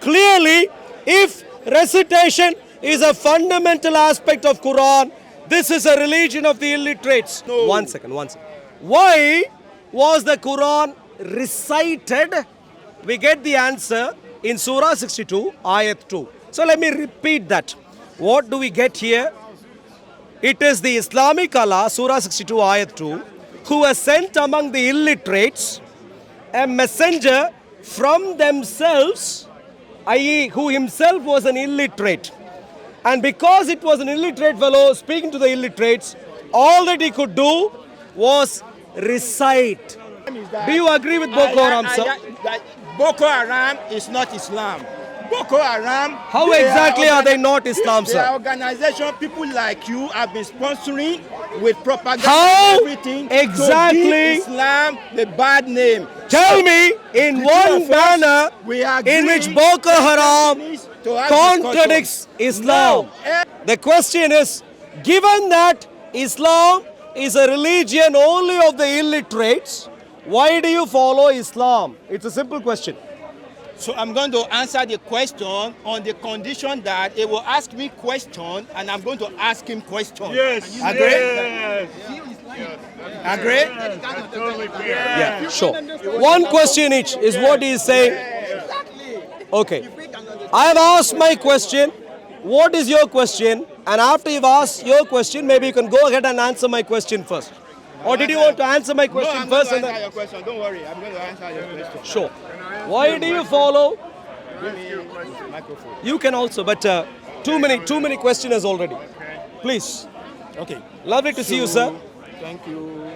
clearly, if recitation is a fundamental aspect of Quran, this is a religion of the illiterates. No. One second. Why was the Quran recited? We get the answer in Surah 62, Ayat 2. So let me repeat that. What do we get here? It is the Islamic Allah, Surah 62, Ayat 2, who has sent among the illiterates a messenger from themselves, i.e., who himself was an illiterate. And because it was an illiterate fellow speaking to the illiterates, all that he could do was recite. Do you agree with Boko Haram, sir? Boko Haram is not Islam. Boko Haram. How exactly are they not Islam, The sir? organization people like you have been sponsoring with propaganda How and everything exactly? to give Islam the bad name. Tell me in one banner in which Boko Haram contradicts Islam. The question is, given that Islam is a religion only of the illiterates, why do you follow Islam? It's a simple question. So I'm going to answer the question on the condition that he will ask me question and I'm going to ask him question. Yes. Agree? Yes. Agree? Totally clear. Yeah, sure. One question each is what he is saying. Okay. I have asked my question. What is your question? And after you've asked your question, maybe you can go ahead and answer my question first. Or did you want to answer my No, question I'm going first? to And answer then? your question. Don't worry. I'm going to answer your question. Sure. Why do you follow? Give me the microphone. You can also, but too many questioners already. Please. Okay. Lovely to see you, sir. Thank you.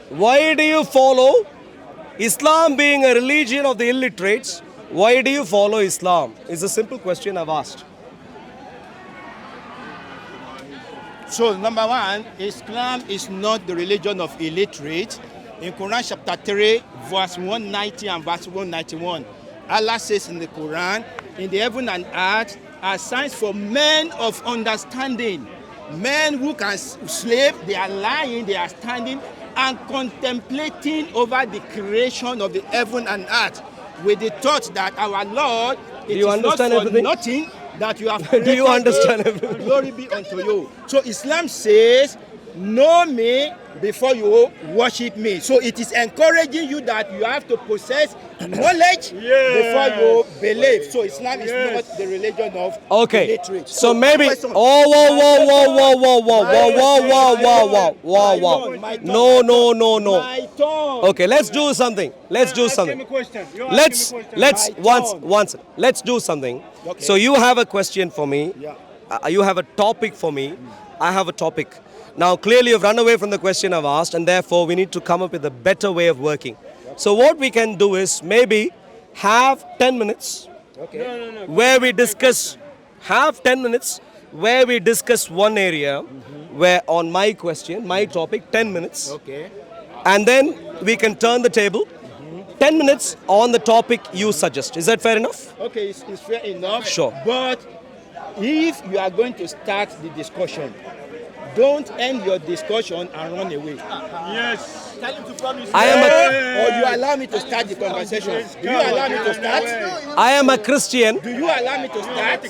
Why do you follow Islam being a religion of the illiterates? Why do you follow Islam? It's a simple question I've asked. So number one, Islam is not the religion of illiterate. In Quran chapter 3, verse 190 and verse 191, Allah says in the Quran, in the heaven and earth are signs for men of understanding. Men who can slave, they are lying, they are standing and contemplating over the creation of the heaven and earth with the thought that our Lord, it you is not understand for everything? nothing that you have Do created you understand it. everything? Glory be unto you. So Islam says, know me before you worship me. So it is encouraging you that you have to possess knowledge before you believe. So Islam is not the religion of Okay. illiterate. So maybe. question. Oh, whoa. My turn. No. My turn. Okay, let's do something. Let's do something. Let's do something. Okay. So you have a question for me. Yeah. You have a topic for me. I have a topic. Now, clearly you've run away from the question I've asked, and therefore we need to come up with a better way of working. So what we can do is maybe have 10 minutes Okay. where we discuss, have 10 minutes where we discuss one area where on my question, my topic, 10 minutes. Okay. And then we can turn the table. 10 minutes on the topic you suggest. Is that fair enough? Okay, it's fair enough. Sure. But if you are going to start the discussion, don't end your discussion and run away. Yes. I am Or you allow me to start the conversation. Do you allow me to start? I am a Christian. Do you allow me to start?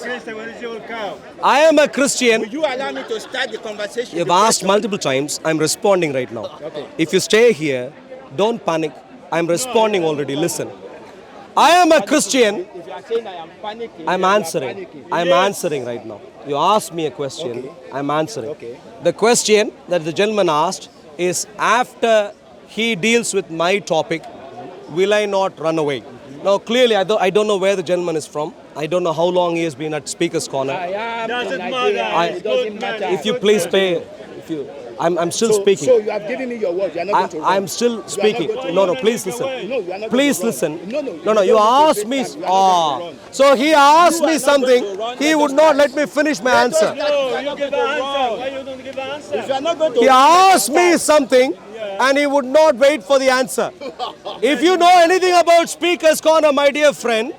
I am a Christian. Will you allow me to start the conversation? You've asked multiple times. I'm responding right now. Okay. If you stay here, don't panic. I'm responding already. Listen. I am a Christian. If you are saying I am panicking, I'm you are answering. panicking. I'm answering right now. You asked me a question. Okay. I'm answering. Okay. The question that the gentleman asked is after he deals with my topic, will I not run away? Now, clearly, I don't know where the gentleman is from. I don't know how long he has been at Speaker's Corner. I am Doesn't from matter. Nigeria. It doesn't matter. If you please pay, I'm still speaking. So you have given me your word. You are not going to run. I'm still You are not speaking. going to No, run. please listen. No, you are not Please going to run. listen. No, You asked me. So he asked You are me not something. going to run. He Let would us not start. let me finish my answer. No, you give an answer. Why you don't give an answer? If you are not going to He run, asked me something and he would not wait for the answer. If you know anything about Speaker's Corner, my dear friend,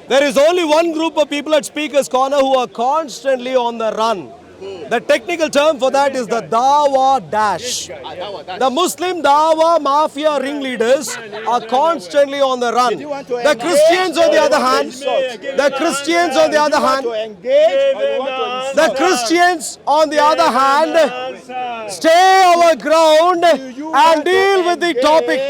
there is only one group of people at Speaker's Corner who are constantly on the run. The technical term for that is the Dawa Dash. The Muslim Dawa Mafia ringleaders are constantly on the run. The Christians, on the other hand, the Christians, on the other hand, the Christians, on the other hand, stay our ground and deal with the topic.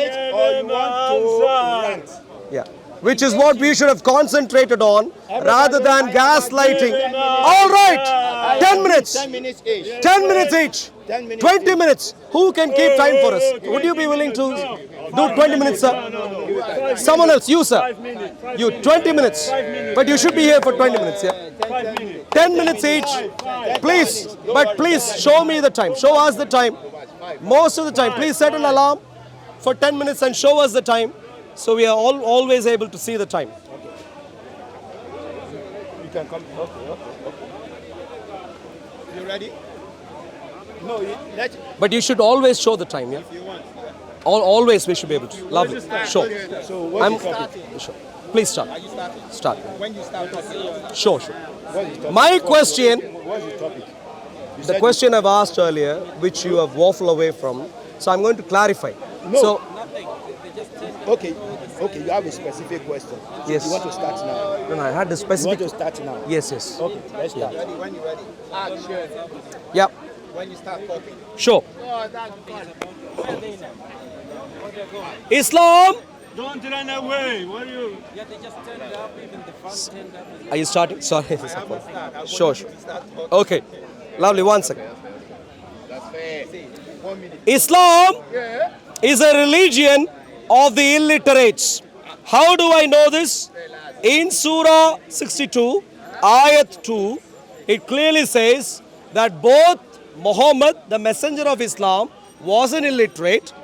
Yeah. Which is what we should have concentrated on rather than gaslighting. All right, 10 minutes. 10 minutes each. 10 minutes each. 10 minutes 20 minutes. Who can keep time for us? Would you be willing to do 20 minutes, sir? Someone else, you, sir. You, 20 minutes. But you should be here for 20 minutes, yeah? 10 minutes each. Please, but please show me the time. Show us the time. Most of the time. Please set an alarm for 10 minutes and show us the time. So we are always able to see the time. You can come. Okay. You ready? No, let. But you should always show the time, yeah? Always we should be able to. Lovely. Sure. So what's the topic? Sure. Please start. Start. When you start talking, Sure. what's the topic? My question, What's the topic? the question I've asked earlier, which you have waffled away from, so I'm going to clarify. No. So, Okay, you have a specific question. Yes. You want to start now? no, I had the You specific. want to start now? Yes. Okay, let's start. When you're ready. Action. Yeah. When you start talking. Sure. Islam. Don't run away. What are you? Are you starting? Sorry. Sure. Okay. Lovely. 1 second. That's fair. 1 minute. Islam is a religion of the illiterates. How do I know this? In Surah 62, Ayat 2, it clearly says that both Muhammad, the messenger of Islam, was an illiterate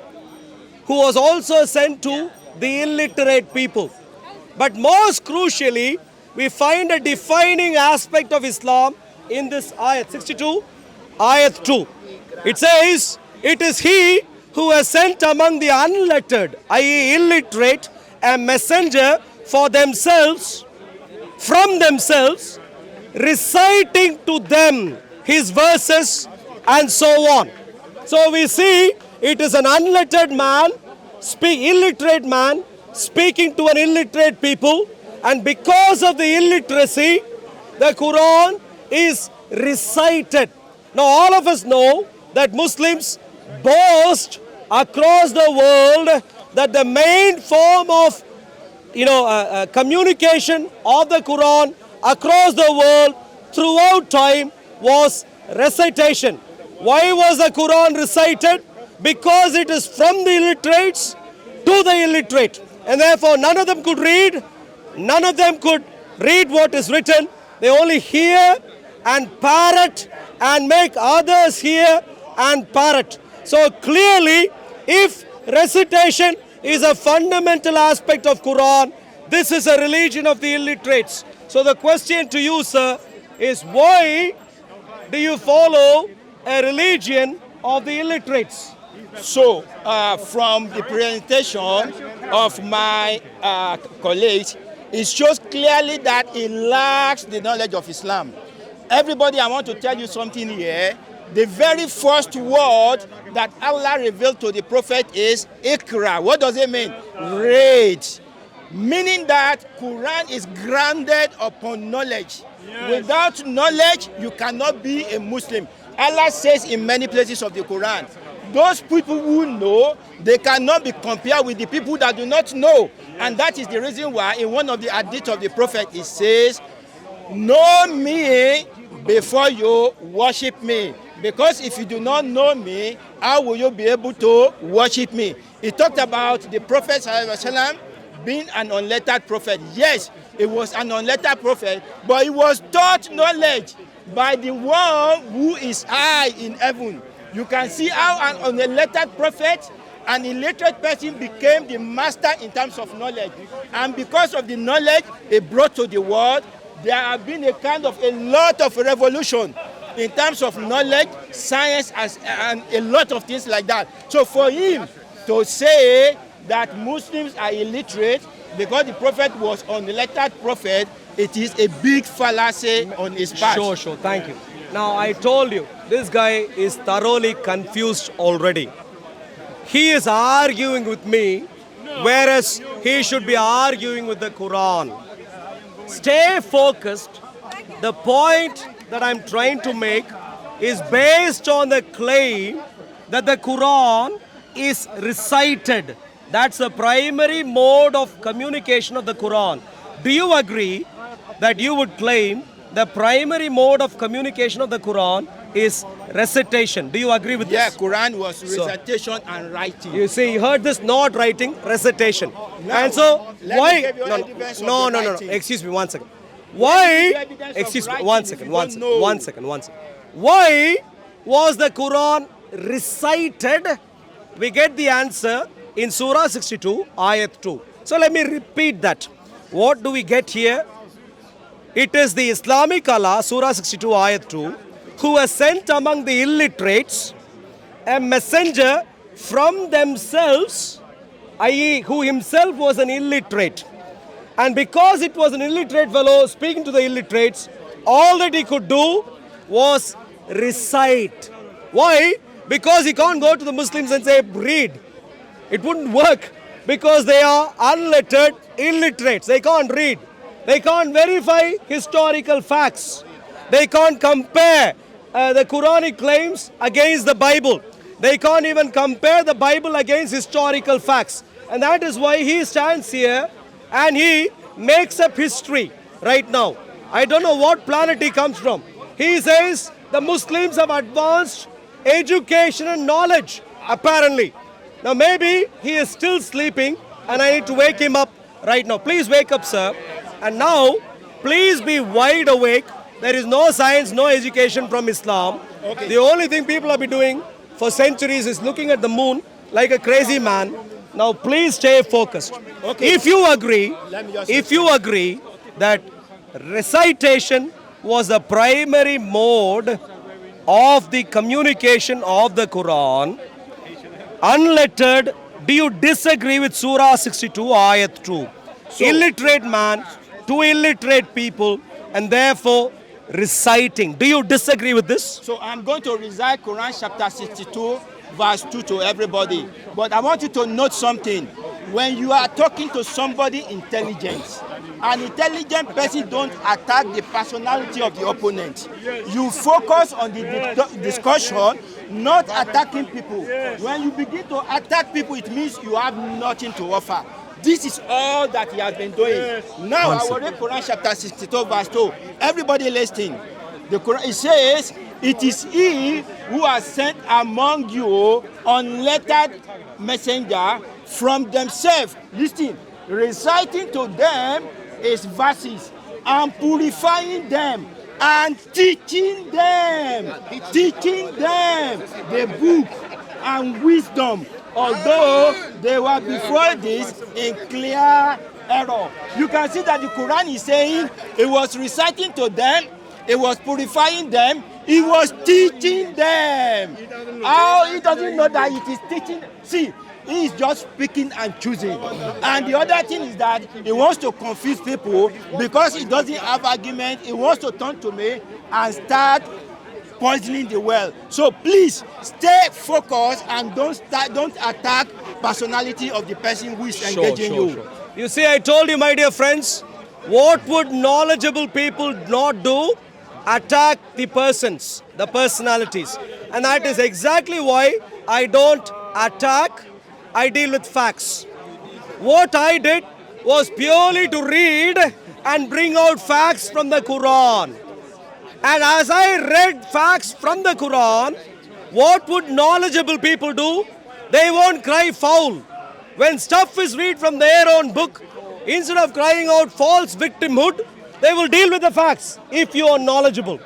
who was also sent to the illiterate people. But most crucially, we find a defining aspect of Islam in this Ayat 62, Ayat 2. It says, it is he who has sent among the unlettered, i.e. illiterate, a messenger for themselves, from themselves, reciting to them his verses and so on. So we see it is an unlettered man, illiterate man, speaking to an illiterate people, and because of the illiteracy, the Quran is recited. Now all of us know that Muslims boast across the world that the main form of communication of the Quran across the world throughout time was recitation. Why was the Quran recited? Because it is from the illiterates to the illiterate, and therefore none of them could read, none of them could read what is written. They only hear and parrot and make others hear and parrot. So clearly, if recitation is a fundamental aspect of Quran, this is a religion of the illiterates. So the question to you, sir, is why do you follow a religion of the illiterates? So, from the presentation of my colleagues, it shows clearly that he lacks the knowledge of Islam. Everybody, I want to tell you something here. The very first word that Allah revealed to the Prophet is Iqra. What does it mean? Read. Meaning that Quran is grounded upon knowledge. Yes. Without knowledge, you cannot be a Muslim. Allah says in many places of the Quran, those people who know, they cannot be compared with the people that do not know. And that is the reason why in one of the hadith of the Prophet, it says, know me before you worship me. Because if you do not know me, how will you be able to worship me? He talked about the Prophet ﷺ being an unlettered prophet. Yes, he was an unlettered prophet, but he was taught knowledge by the one who is high in heaven. You can see how an unlettered prophet, an illiterate person, became the master in terms of knowledge. And because of the knowledge he brought to the world, there have been a kind of a lot of revolution in terms of knowledge, science, and a lot of things like that. So for him to say that Muslims are illiterate because the prophet was an unlettered prophet, it is a big fallacy on his part. Sure. Thank you. Now, I told you, this guy is thoroughly confused already. He is arguing with me, whereas he should be arguing with the Quran. Stay focused. The point that I'm trying to make is based on the claim that the Quran is recited. That's the primary mode of communication of the Quran. Do you agree that you would claim the primary mode of communication of the Quran is recitation? Do you agree with Yeah, this? Quran was recitation and writing. You see, you heard this, not writing, recitation. Now, And so, let me why? give you No, evidence of no, the no, no, no. writing. Excuse me, one second. Let me Why? give you evidence of Excuse me, writing one if second, you one don't second, know. one second, one second. Why was the Quran recited? We get the answer in Surah 62, Ayat 2. So let me repeat that. What do we get here? It is the Islamic Allah, Surah 62, Ayat 2, who has sent among the illiterates a messenger from themselves, i.e., who himself was an illiterate. And because it was an illiterate fellow speaking to the illiterates, all that he could do was recite. Why? Because he can't go to the Muslims and say, read. It wouldn't work because they are unlettered illiterates. They can't read. They can't verify historical facts. They can't compare the Quranic claims against the Bible. They can't even compare the Bible against historical facts. And that is why he stands here and he makes up history right now. I don't know what planet he comes from. He says the Muslims have advanced education and knowledge, apparently. Now maybe he is still sleeping and I need to wake him up right now. Please wake up, sir. And now, please be wide awake. There is no science, no education from Islam. Okay. The only thing people have been doing for centuries is looking at the moon like a crazy man. Now, please stay focused. Okay. If you agree, Let me just if you agree that recitation was the primary mode of the communication of the Quran, unlettered, do you disagree with Surah 62, Ayat 2? Illiterate man to illiterate people and therefore reciting. Do you disagree with this? So I'm going to recite Quran chapter 62, verse 2 to everybody. But I want you to note something. When you are talking to somebody intelligent, an intelligent person don't attack the personality of the opponent. You focus on the discussion, not attacking people. When you begin to attack people, it means you have nothing to offer. This is all that he has been doing. Now, I will read Quran chapter 62, verse 2. Everybody listening. The Quran, it says, it is he who has sent among you unlettered messenger from themselves. Listen, reciting to them his verses and purifying them and teaching them the book and wisdom, although they were before this in clear error. You can see that the Quran is saying it was reciting to them, it was purifying them, it was teaching them. How he doesn't know that it is teaching? See, he is just picking and choosing. And the other thing is that he wants to confuse people because he doesn't have argument. He wants to turn to me and start poisoning the well. So please stay focused and don't attack personality of the person who is engaging you. You see, I told you, my dear friends, what would knowledgeable people not do? Attack the persons, the personalities. And that is exactly why I don't attack, I deal with facts. What I did was purely to read and bring out facts from the Quran. And as I read facts from the Quran, what would knowledgeable people do? They won't cry foul. When stuff is read from their own book, instead of crying out false victimhood, they will deal with the facts if you are knowledgeable.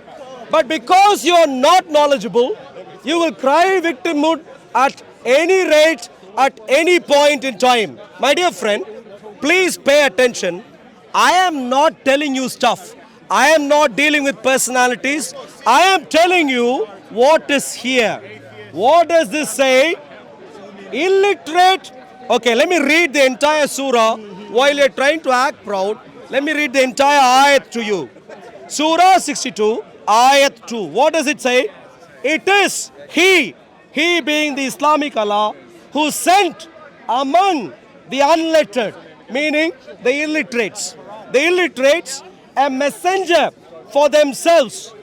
But because you are not knowledgeable, you will cry victimhood at any rate, at any point in time. My dear friend, please pay attention. I am not telling you stuff. I am not dealing with personalities. I am telling you what is here. What does this say? Illiterate. Okay, let me read the entire surah while you're trying to act proud. Let me read the entire ayat to you. Surah 62, Ayat 2. What does it say? It is He being the Islamic Allah, who sent among the unlettered, meaning the illiterates. The illiterates, a messenger for themselves.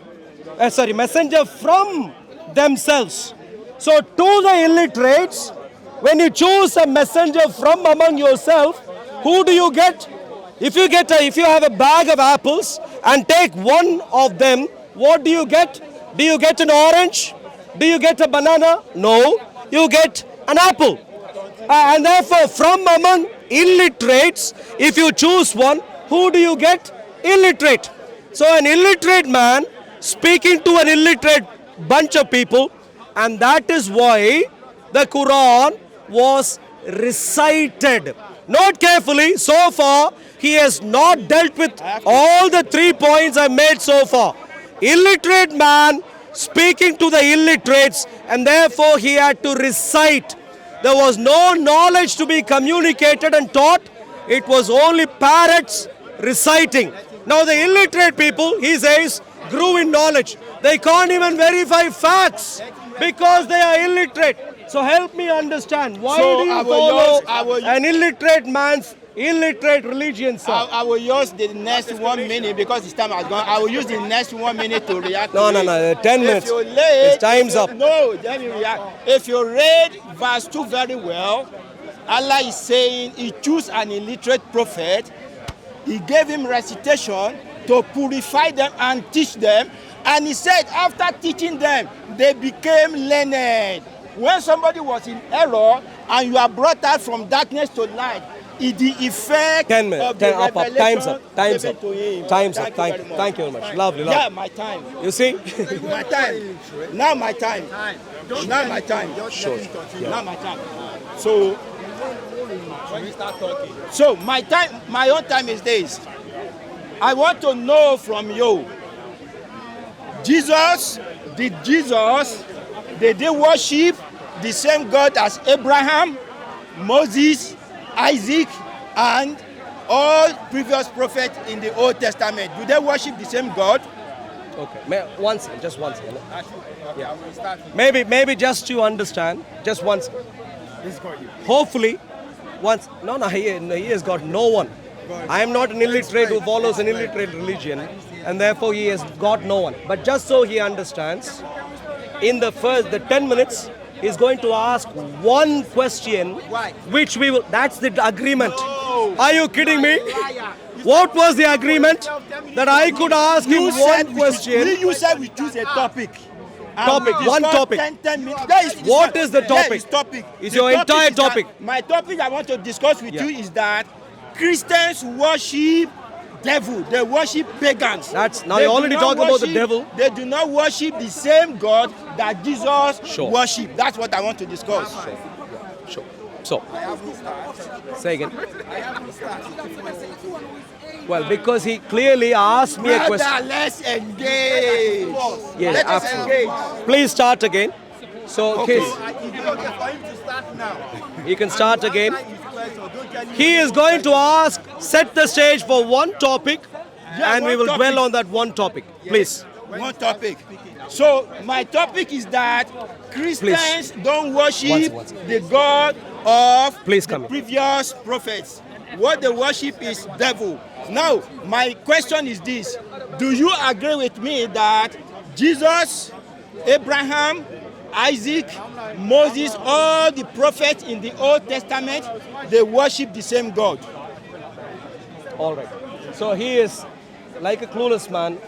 Messenger from themselves. So to the illiterates, when you choose a messenger from among yourself, who do you get? If you have a bag of apples and take one of them, what do you get? Do you get an orange? Do you get a banana? No, you get an apple. And therefore, from among illiterates, if you choose one, who do you get? Illiterate. So an illiterate man speaking to an illiterate bunch of people, and that is why the Quran was recited. Note carefully, so far he has not dealt with all the 3 points I made so far. Illiterate man speaking to the illiterates, and therefore he had to recite. There was no knowledge to be communicated and taught. It was only parrots reciting. Now the illiterate people, he says, grew in knowledge. They can't even verify facts because they are illiterate. So help me understand, why So do you I will follow use- an illiterate man's illiterate religion, sir? I will use the next 1 minute because this time has gone. I will use the next 1 minute to react. No, to no, it. no, 10 minutes. If you read, It's time's up. No, let me react. If you read verse 2 very well, Allah is saying He chose an illiterate prophet. He gave him recitation to purify them and teach them. And He said after teaching them, they became learned. When somebody was in error and you are brought out from darkness to light, is the effect 10 minutes. of the 10 up. revelation Time's up. Time's given up. to him. Time's up. Thank you very Thank you very much. Lovely, Yeah, lovely. my time. You see? My time. Now my time. Now my time. Sure. Now my time. So my time, my own time is this. I want to know from you. Did they worship the same God as Abraham, Moses, Isaac, and all previous prophets in the Old Testament? Do they worship the same God? Okay. Just one second. Yeah. Maybe just to understand, just once. Hopefully, once. No, he has got no one. I am not an illiterate who follows an illiterate religion, and therefore he has got no one. But just so he understands, in the 10 minutes, he's going to ask one question, which we will. That's the agreement. Are you kidding me? What was the agreement? That I could ask him one question. You said we choose a topic. Topic, one topic. 10 minutes. What is the topic? Topic. It's The your entire is that- topic. My topic I want to discuss with Yeah. you is that Christians worship devil. They worship pagans. Now They you're do already not talking about the worship- devil. They do not worship the same God that Jesus Sure. worshiped. That's what I want to discuss. Sure. So, say again. Well, because he clearly asked me a Brother, question. let's engage. Yes, Let us absolutely. engage. Please start again. So, Okay. he can start again. He is going to set the stage for one topic, and we one will topic. dwell on that one topic. Please. One topic. So my topic is that Christians don't worship Once. the God of Please the come in. previous prophets. What they worship is devil. Now, my question is this. Do you agree with me that Jesus, Abraham, Isaac, Moses, all the prophets in the Old Testament, they worship the same God? All right. So he is like a clueless man,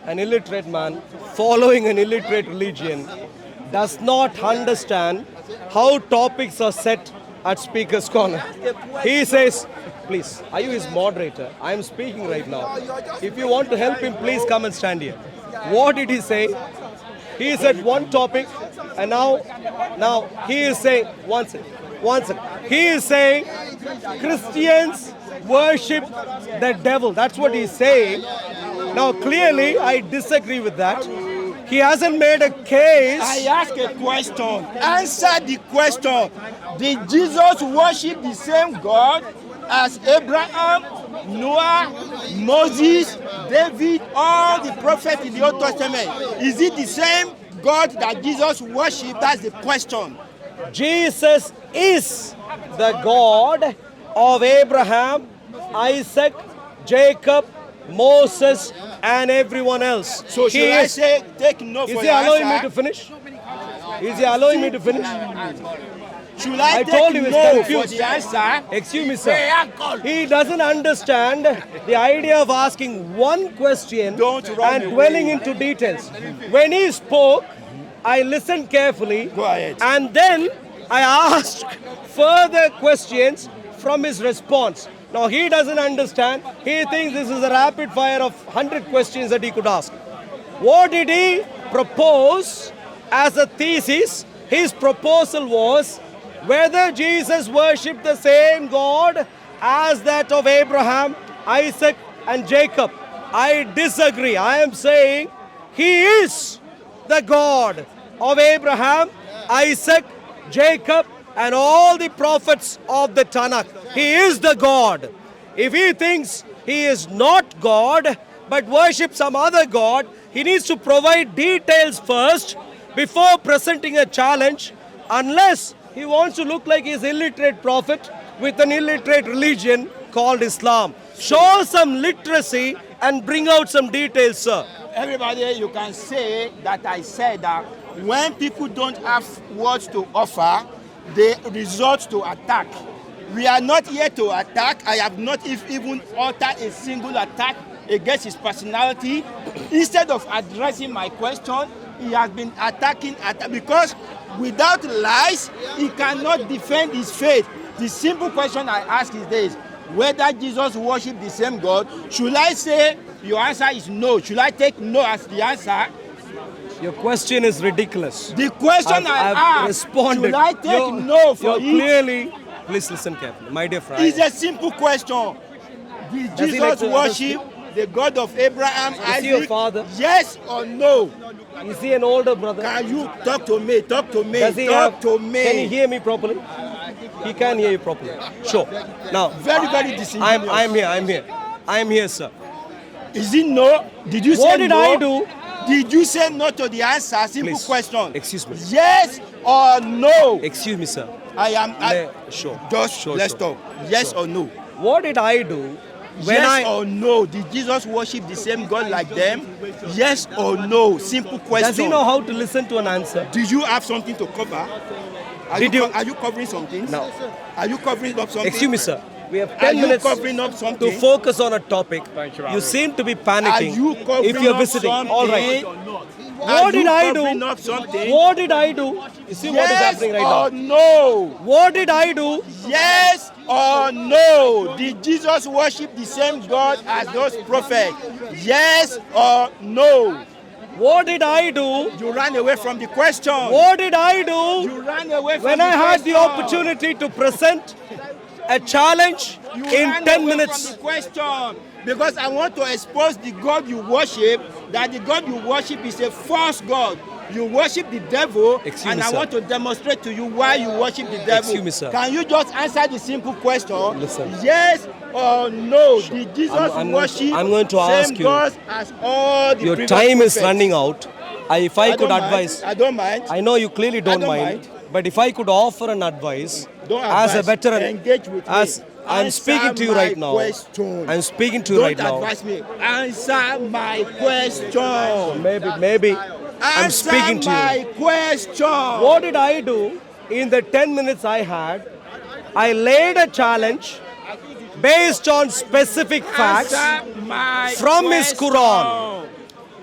an illiterate man, following an illiterate religion, does not understand how topics are set at Speaker's Corner. He says, please, are you his moderator? I am speaking right now. If you want to help him, please come and stand here. What did he say? He said one topic, and now he is saying, one second. He is saying Christians worship the devil. That's what he's saying. Now, clearly, I disagree with that. He hasn't made a case. I ask a question. Answer the question. Did Jesus worship the same God as Abraham, Noah, Moses, David, all the prophets in the Old Testament. Is it the same God that Jesus worshipped? That's the question. Jesus is the God of Abraham, Isaac, Jacob, Moses, and everyone else. So should I say take no Is for he your allowing me answer? to finish? Is he allowing me to finish? Should I I take told you he's no confused. for the answer? Excuse me, sir. He doesn't understand the idea of asking one question Don't run and away. dwelling into details. When he spoke, I listened carefully. Go ahead. And then I asked further questions from his response. Now he doesn't understand. He thinks this is a rapid fire of 100 questions that he could ask. What did he propose as a thesis? His proposal was whether Jesus worshipped the same God as that of Abraham, Isaac, and Jacob. I disagree. I am saying he is the God of Abraham, Isaac, Jacob, and all the prophets of the Tanakh. He is the God. If he thinks he is not God but worships some other God, he needs to provide details first before presenting a challenge, unless he wants to look like he's an illiterate prophet with an illiterate religion called Islam. Show some literacy and bring out some details, sir. Everybody, you can say that I said that when people don't have words to offer, they resort to attack. We are not here to attack. I have not even uttered a single attack against his personality. Instead of addressing my question, he has been attacking because without lies, he cannot defend his faith. The simple question I ask is this: whether Jesus worshipped the same God. Should I say your answer is no? Should I take no as the answer? Your question is ridiculous. The question I've asked, responded. should I take You're- no for you're it? clearly, please listen carefully. My dear friend. It's a simple question. Did Does he like Jesus to worship the God of Abraham, Is he your Isaac? father? Yes or no? Is he an older brother? Can you talk to me? Talk to me. Does he Talk have, to me. Can he hear me properly? He can hear you properly. Sure. Now, Very, very disingenuous. I'm here, sir. Is it no? Did you say no? What did I do? Did you say no to the answer? Simple Please, question. excuse me. Yes or no? Excuse me, sir. I am. Sure. Just Sure, let's sure. talk. Yes Sure. or no? What did I do when Yes or no? Did Jesus worship the same God like them? Yes or no? Simple question. Does he know how to listen to an answer? Did you have something to cover? Are Did you, you- are you covering something? No. Are you covering up something? Excuse me, sir. We have Are 10 you minutes covering up to something? focus on a topic. You seem to be panicking. Are you covering if you're up visiting, something? all right. Are What did you I covering do? up something? What did I do? You see what is Yes happening right or now? no? What did I do? Yes or no? Did Jesus worship the same God as those prophets? Yes or no? What did I do? You ran away from the question. What did I do You ran away from when the I had the question. opportunity to present a challenge You in ran 10 away minutes? from the question because I want to expose the God you worship, that the God you worship is a false God. You worship the devil, Excuse and me, I sir. want to demonstrate to you why you worship the devil. Excuse me, sir. Can you just answer the simple question? Listen. Yes or no? Did Jesus I'm worship I'm going to same ask you. God as all the Your previous time is prophets? running out. If I could don't advise, mind. I don't mind. I know you clearly don't don't mind, mind. but if I could offer an advice, Don't as a advise. veteran, Engage with as me. I'm Answer speaking to you my right now, question. I'm speaking to you Don't right now. advise me. Answer my question. Maybe I'm Answer speaking to my you. question. What did I do in the 10 minutes I had? I laid a challenge based on specific facts. Answer my from his question. Quran.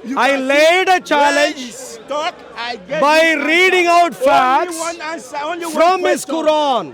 You I can laid a see challenge where he's stuck. I gave by you reading answer. out facts Only one answer, only one from his question. Quran.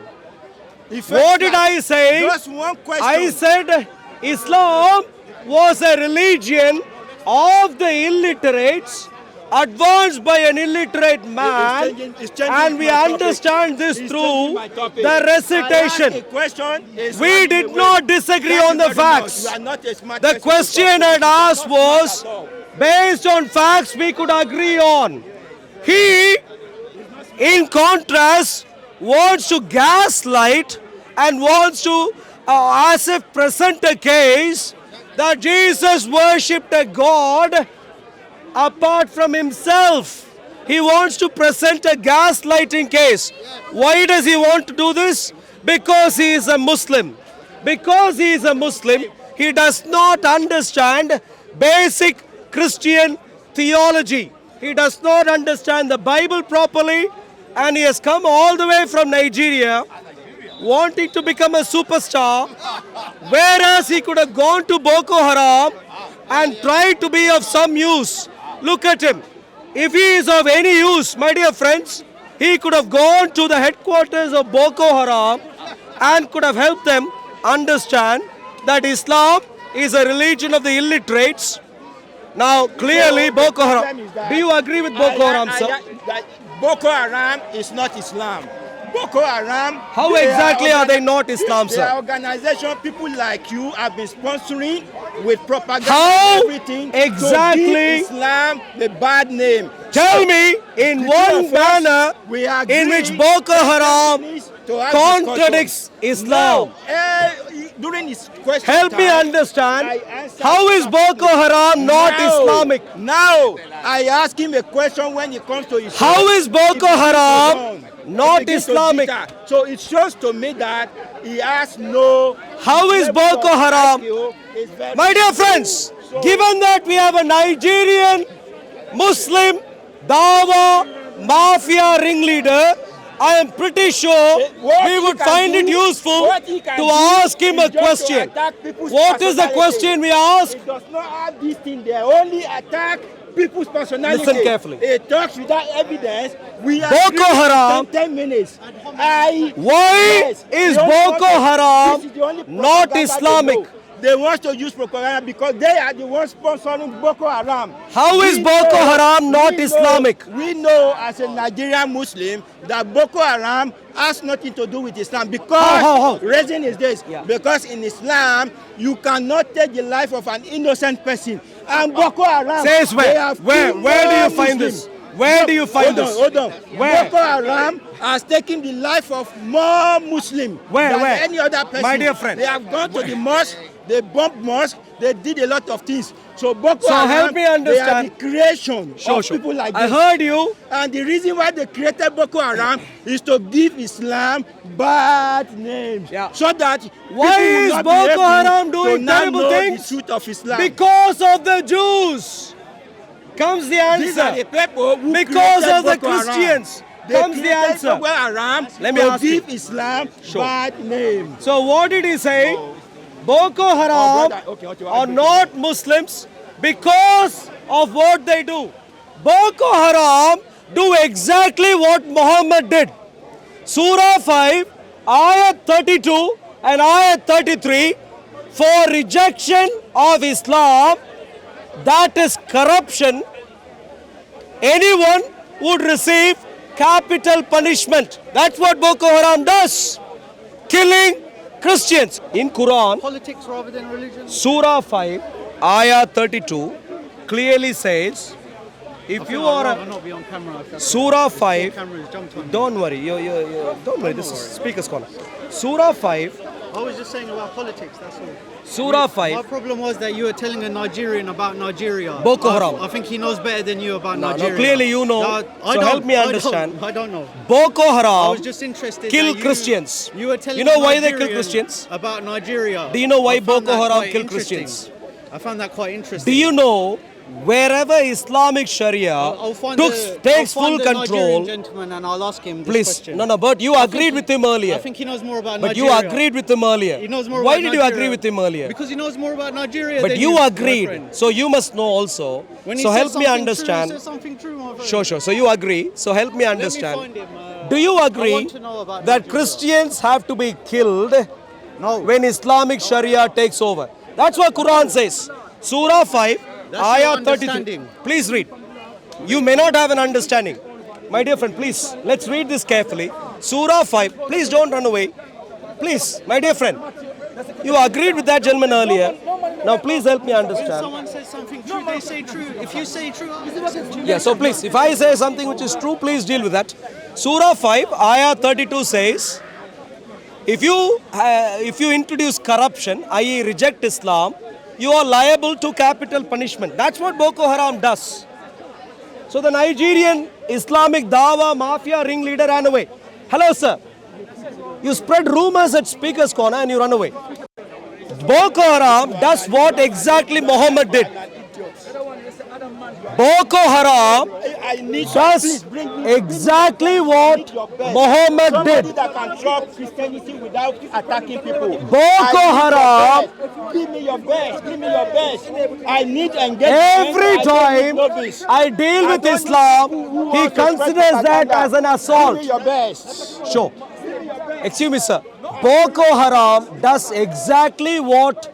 He felt What did that I say? Just one question. I said Islam was a religion of the illiterates, advanced by an illiterate man, It's changing and we my topic. understand this It's through changing my topic. the I asked recitation. a question, it's We running did away. not disagree Thank on you the very much. facts. You are not a smart The person to question talk to. I'd asked You are not was, smart at all. based on facts we could agree on. He, in contrast, wants to gaslight and wants to as if present a case that Jesus worshipped a God apart from himself. He wants to present a gaslighting case. Why does he want to do this? Because he is a Muslim. Because he is a Muslim, he does not understand basic Christian theology. He does not understand the Bible properly, and he has come all the way from Nigeria wanting to become a superstar, whereas he could have gone to Boko Haram and tried to be of some use. Look at him. If he is of any use, my dear friends, he could have gone to the headquarters of Boko Haram and could have helped them understand that Islam is a religion of the illiterates. Now, clearly, Boko Haram. Do you agree with Boko Haram, sir? Boko Haram is not Islam. Boko Haram. How exactly are they not Islam, The sir? organization people like you have been sponsoring with propaganda How and everything exactly- to give Islam the bad name. Tell me, in one banner we are in which Boko Haram contradicts Islam. No, during his question Help me time, understand, I answered how is Boko Haram not Now- Islamic? Now, I ask him a question when it comes to Islam. How is Boko Haram not He begins to Islamic? bitter. So it shows to me that he has no... How is level Boko of Haram? IQ is very My dear low. friends, So- given that we have a Nigerian Muslim Dawa mafia ringleader, I am pretty sure What we he would can find it do- useful what he can to do ask him is a just to question. attack people's What is the personality. question we ask? It does not have this thing there. Only attack people's personality. Listen carefully. It talks without evidence. We are Boko Haram- 10 minutes. Why Yes, is the only Boko one- Haram this is the only not propaganda Islamic? They know. They want to use propaganda because they are the ones sponsoring Boko Haram. How is We Boko know- Haram not we know- Islamic? We know as a Nigerian Muslim that Boko Haram has nothing to do with Islam because How? reason is this, Yeah. because in Islam you cannot take the life of an innocent person, and Boko Haram Says where? they have Where killed do you more find Muslims. this? Where do you find this? Hold on. Where? Boko Haram has taken the life of more Muslims Where, than where? any other person. My dear friend. They have gone to the mosque, they bombed mosque, they did a lot of things. So Boko So Haram, help me understand. they are the creation of people like I this. heard you. And the reason why they created Boko Haram is to give Islam bad names. Yeah. So that Why people will is not be Boko able Haram to doing now terrible know things? the truth of Islam. Because of the Jews comes the These are the answer. people who Because created of the Boko Haram. Christians They comes the created answer. Boko Haram Let me to ask you. give Islam Sure. bad name. So what did he say? Boko Haram brother, okay, are not Muslims because of what they do. Boko Haram do exactly what Muhammad did. Surah 5, Ayat 32 and Ayat 33 for rejection of Islam, that is corruption, anyone would receive capital punishment. That's what Boko Haram does. Killing Christians. In Quran, Politics rather than religion? Surah 5, Ayah 32 clearly says, if you I'd are rather a not be on camera. If that's Surah 5, cameras jumped on. don't worry, don't worry, this is Speaker's Corner. Surah 5, I was just saying about politics, that's all. Surah My 5, problem was that you were telling a Nigerian about Nigeria. Boko Haram. I think he knows better than you about No, Nigeria. clearly you know. I So don't, help me I don't, understand. I don't know. Boko I Haram was just interested kill that you, Christians. You were telling You know a why they kill Nigerian Christians? About Nigeria. Do you know why I found Boko that Haram quite kill interesting. Christians? I found that quite interesting. Do you know wherever Islamic Sharia I'll find takes I'll full find the Nigerian control, gentleman and I'll ask him this please, question. no, but you agreed with him I earlier. think he knows more about But Nigeria. you agreed with him earlier. He knows more Why about did you Nigeria. agree with him earlier? Because he knows more about Nigeria But than you my agreed, friend. so you must know also. When he So says help me something understand. True, he says something true, my friend. Sure. So you agree. So help me Let me understand. find him, Do you I agree want to know about that Nigeria. Christians have to be killed No. when Islamic Sharia takes over? That's what Quran says. Surah 5, That's Ayah your 33. understanding. Please read. You may not have an understanding. My dear friend, please, let's read this carefully. Surah 5, please don't run away. Please, my dear friend, you agreed with that gentleman earlier. Now please help me When understand. someone says something true, they say true. If you say true, I'll accept you. Yeah, so please, if I say something which is true, please deal with that. Surah 5, Ayah 32 says, If you introduce corruption, i.e. reject Islam, you are liable to capital punishment. That's what Boko Haram does. So the Nigerian Islamic Dawa Mafia ringleader ran away. Hello, sir. You spread rumors at Speaker's Corner and you run away. Boko Haram does what exactly Muhammad did. Boko Haram I need does exactly what Muhammad did. that can drop Christianity without attacking people. Boko Haram, Give me your best. Give me your best. I need engagement. every time I deal with Islam, he considers that as an Give me assault. your best. Sure. Excuse me, sir. Boko Haram does exactly what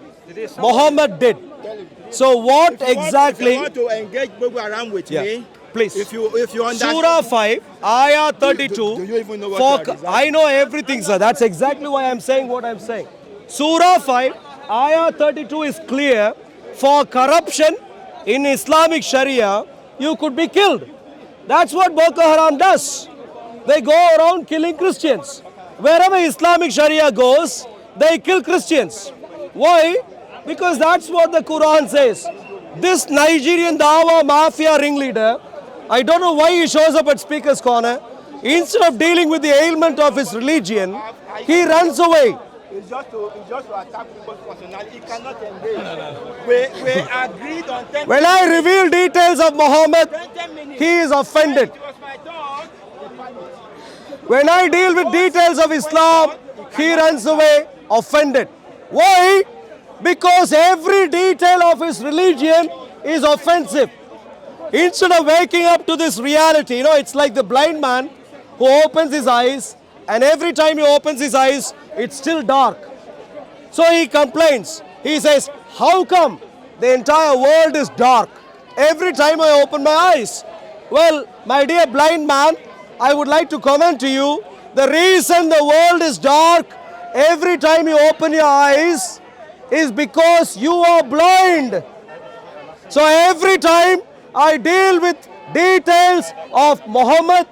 Muhammad did. So what If exactly? you want to engage Boko Haram with Yeah. me, Please. if you understand. Surah 5, Ayah 32. Do you even know what you are I know everything, sir. That's exactly why I'm saying what I'm saying. Surah 5, Ayah 32 is clear. For corruption in Islamic Sharia, you could be killed. That's what Boko Haram does. They go around killing Christians. Wherever Islamic Sharia goes, they kill Christians. Why? Because that's what the Quran says. This Nigerian Dawa Mafia ringleader, I don't know why he shows up at Speaker's Corner. Instead of dealing with the ailment of his religion, he runs away. It's just to attack people's personality. He cannot engage. We agreed on 10 When I reveal details of Muhammad, 10 minutes. he is offended. It was my dog. When I deal with details of Islam, he runs away offended. Why? Because every detail of his religion is offensive. Instead of waking up to this reality, it's like the blind man who opens his eyes, and every time he opens his eyes, it's still dark. So he complains. He says, how come the entire world is dark every time I open my eyes? Well, my dear blind man, I would like to comment to you, the reason the world is dark every time you open your eyes is because you are blind. So every time I deal with details of Muhammad,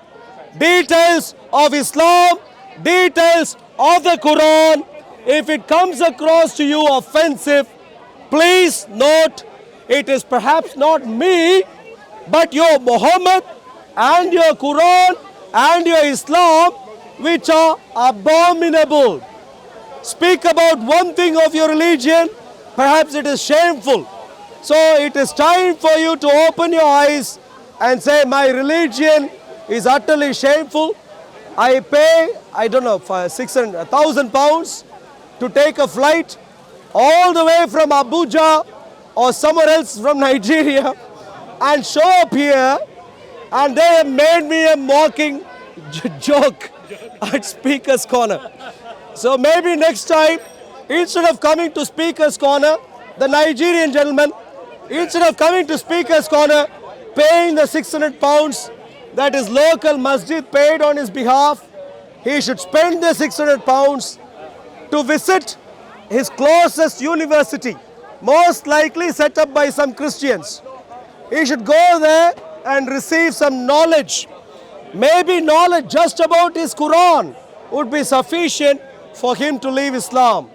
details of Islam, details of the Quran, if it comes across to you offensive, please note it is perhaps not me, but your Muhammad and your Quran and your Islam which are abominable. Speak about one thing of your religion, perhaps it is shameful. So it is time for you to open your eyes and say, my religion is utterly shameful. I pay, I don't know, for 1,000 pounds to take a flight all the way from Abuja or somewhere else from Nigeria and show up here, and they have made me a mocking joke at Speaker's Corner. So maybe next time, instead of coming to Speaker's Corner, the Nigerian gentleman, instead of coming to Speaker's Corner, paying the 600 pounds that his local masjid paid on his behalf, he should spend the 600 pounds to visit his closest university, most likely set up by some Christians. He should go there and receive some knowledge. Maybe knowledge just about his Quran would be sufficient for him to leave Islam.